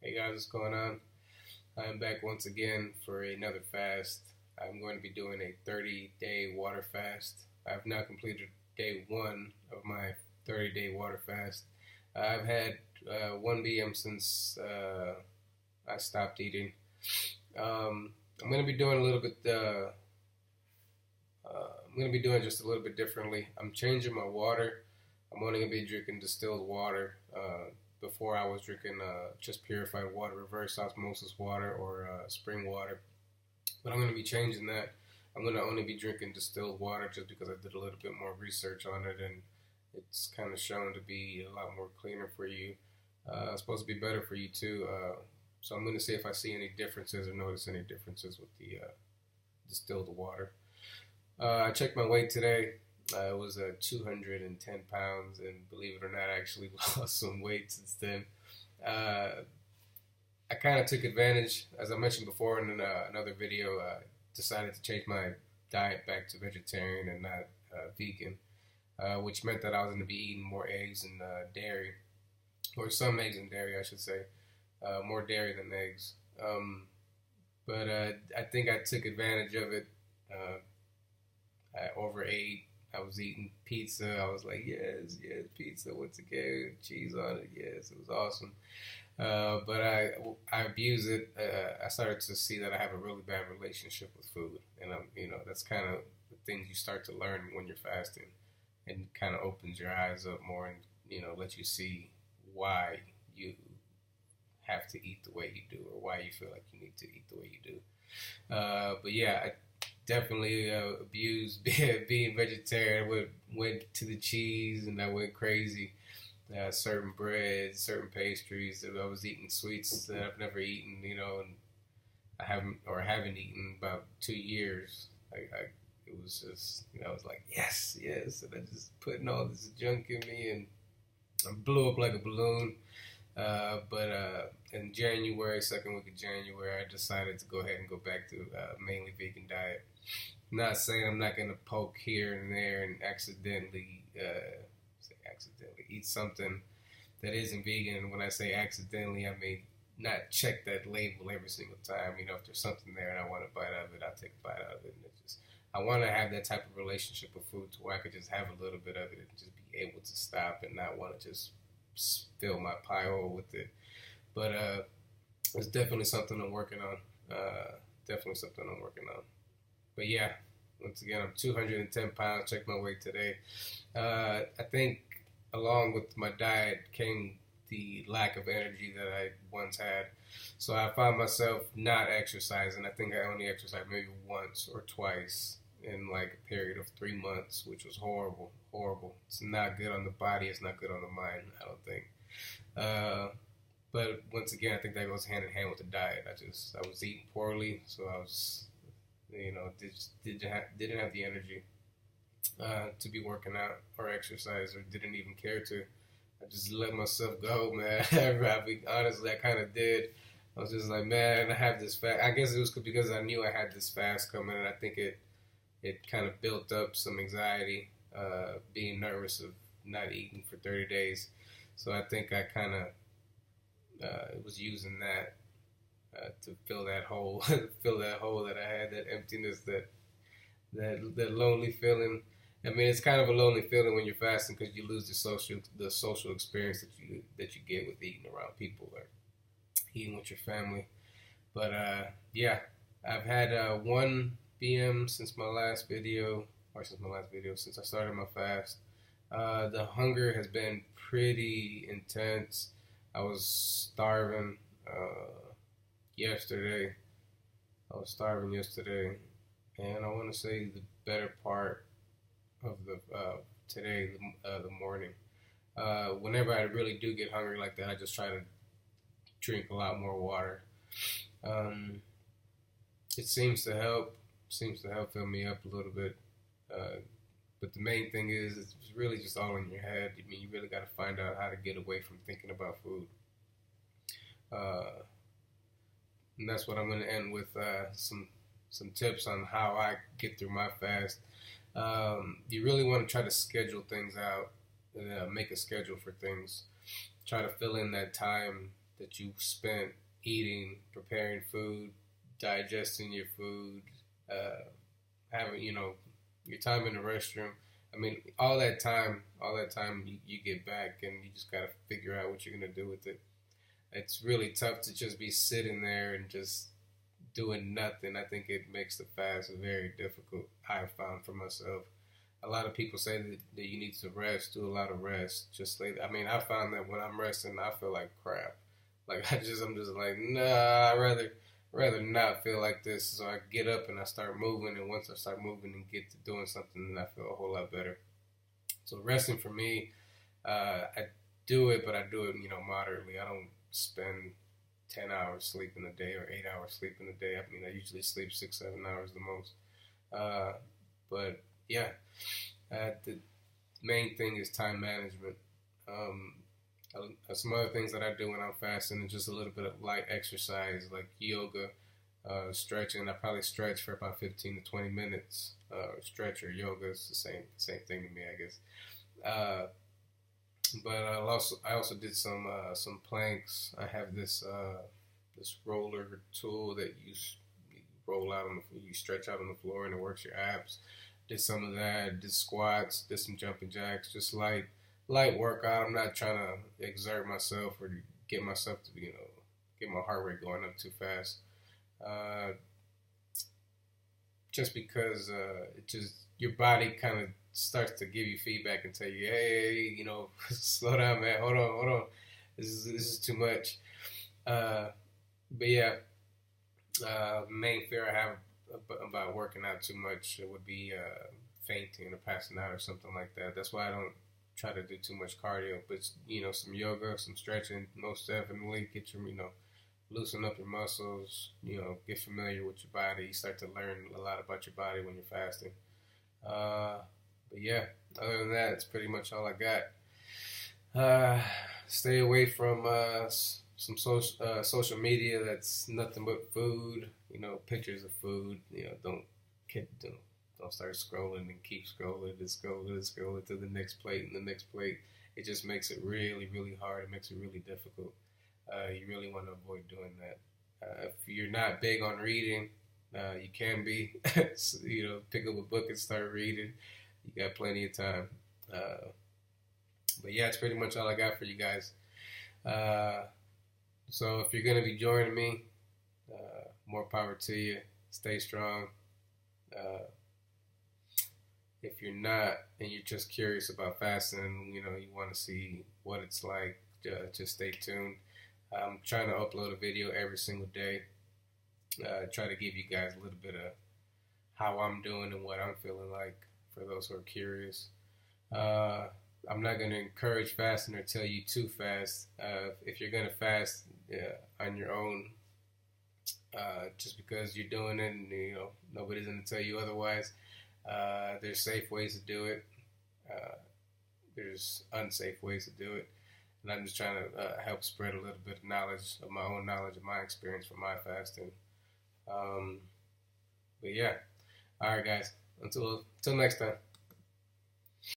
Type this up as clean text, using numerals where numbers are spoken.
Hey guys, what's going on? I'm back once again for another fast. I'm going to be doing a 30-day water fast. I've now completed day one of my 30-day water fast. I've had 1 BM since I stopped eating. I'm going to be doing a little bit. I'm going to be doing just a little bit differently. I'm changing my water. I'm only going to be drinking distilled water. Before I was drinking just purified water, reverse osmosis water, or spring water. But I'm going to be changing that. I'm going to only be drinking distilled water just because I did a little bit more research on it, and it's kind of shown to be a lot more cleaner for you. It's supposed to be better for you too. So I'm going to see if I see any differences or notice any differences with the distilled water. I checked my weight today. It was 210 pounds, and believe it or not, I actually lost some weight since then. I kind of took advantage, as I mentioned before in another video, decided to change my diet back to vegetarian and not vegan, which meant that I was going to be eating more eggs and dairy, or some eggs and dairy, I should say, more dairy than eggs. But I think I took advantage of it. I overate. I was eating pizza. I was like, yes, pizza once again, cheese on it. Yes, it was awesome. But I abuse it. I started to see that I have a really bad relationship with food, and that's kind of the things you start to learn when you're fasting, and kind of opens your eyes up more, and lets you see why you have to eat the way you do, or why you feel like you need to eat the way you do. But yeah, I definitely abused being vegetarian. Went to the cheese, and I went crazy. Certain breads, certain pastries. I was eating sweets that I've never eaten, and haven't eaten about 2 years. It was just, I was like, yes, and I just putting all this junk in me, and I blew up like a balloon. But in January, second week of January, I decided to go ahead and go back to mainly vegan diet. Not saying I'm not gonna poke here and there and accidentally eat something that isn't vegan. And when I say accidentally, I mean not check that label every single time. If there's something there and I want a bite of it, I'll take a bite out of it. And I want to have that type of relationship with food to where I could just have a little bit of it and just be able to stop and not want to just fill my pie hole with it. But it's definitely something I'm working on. But yeah, once again, I'm 210 pounds. Checked my weight today. I think along with my diet came the lack of energy that I once had. So I found myself not exercising. I think I only exercised maybe once or twice in like a period of 3 months, which was horrible. It's not good on the body. It's not good on the mind, I don't think. But once again, I think that goes hand in hand with the diet. I was eating poorly, so I was, didn't have the energy to be working out or exercise, or didn't even care to. I just let myself go, man. Honestly, I kind of did. I was just like, man, I have this fast. I guess it was because I knew I had this fast coming, and I think it kind of built up some anxiety, being nervous of not eating for 30 days. So I think I kind of was using that to fill that hole, that I had, that emptiness, that lonely feeling. I mean, it's kind of a lonely feeling when you're fasting because you lose the social experience that you get with eating around people or eating with your family. But yeah, I've had 1 BM since I started my fast. The hunger has been pretty intense. I was starving yesterday. And I want to say the better part of the today, the morning. Whenever I really do get hungry like that, I just try to drink a lot more water. It seems to help fill me up a little bit. But the main thing is, it's really just all in your head. I mean, you really got to find out how to get away from thinking about food. And that's what I'm going to end with, some tips on how I get through my fast. You really want to try to schedule things out, make a schedule for things. Try to fill in that time that you spent eating, preparing food, digesting your food, having, your time in the restroom. I mean, all that time you get back, and you just gotta figure out what you're gonna do with it. It's really tough to just be sitting there and just doing nothing. I think it makes the fast very difficult. I've found for myself. A lot of people say that you need to rest, do a lot of rest. Just like, I mean, I found that when I'm resting, I feel like crap. Like I'm just like, nah. I rather not feel like this. So I get up and I start moving, and once I start moving and get to doing something, then I feel a whole lot better. So resting for me, I do it, but I do it, moderately. I don't spend 10 hours sleeping a day or 8 hours sleeping a day. I mean, I usually sleep 6, 7 hours the most. But yeah, the main thing is time management. Some other things that I do when I'm fasting is just a little bit of light exercise, like yoga, stretching. I probably stretch for about 15 to 20 minutes. Stretch or yoga is the same thing to me, I guess. But I also did some planks. I have this roller tool that you roll out you stretch out on the floor, and it works your abs. Did some of that. Did squats. Did some jumping jacks. Just light workout. I'm not trying to exert myself or get myself to get my heart rate going up too fast. Just because your body kind of starts to give you feedback and tell you, hey, slow down, man. Hold on. This is too much. But yeah, main fear I have about working out too much would be fainting or passing out or something like that. That's why I don't try to do too much cardio. But some yoga, some stretching, most definitely get your loosen up your muscles. Get familiar with your body. You start to learn a lot about your body when you're fasting. But yeah, other than that, it's pretty much all I got. Stay away from some social media that's nothing but food. Pictures of food. Don't start scrolling and keep scrolling and scrolling to the next plate and the next plate. It just makes it really, really hard. It makes it really difficult. You really want to avoid doing that. If you're not big on reading, you can be. So, pick up a book and start reading. You got plenty of time. But yeah, it's pretty much all I got for you guys. So if you're going to be joining me, more power to you. Stay strong. If you're not and you're just curious about fasting, you want to see what it's like, just stay tuned. I'm trying to upload a video every single day. Try to give you guys a little bit of how I'm doing and what I'm feeling like for those who are curious. I'm not going to encourage fasting or tell you to fast. If you're going to fast on your own, just because you're doing it and nobody's going to tell you otherwise, there's safe ways to do it. There's unsafe ways to do it. And I'm just trying to help spread a little bit of knowledge, of my own knowledge, of my experience from my fasting. But yeah. All right, guys. Until next time.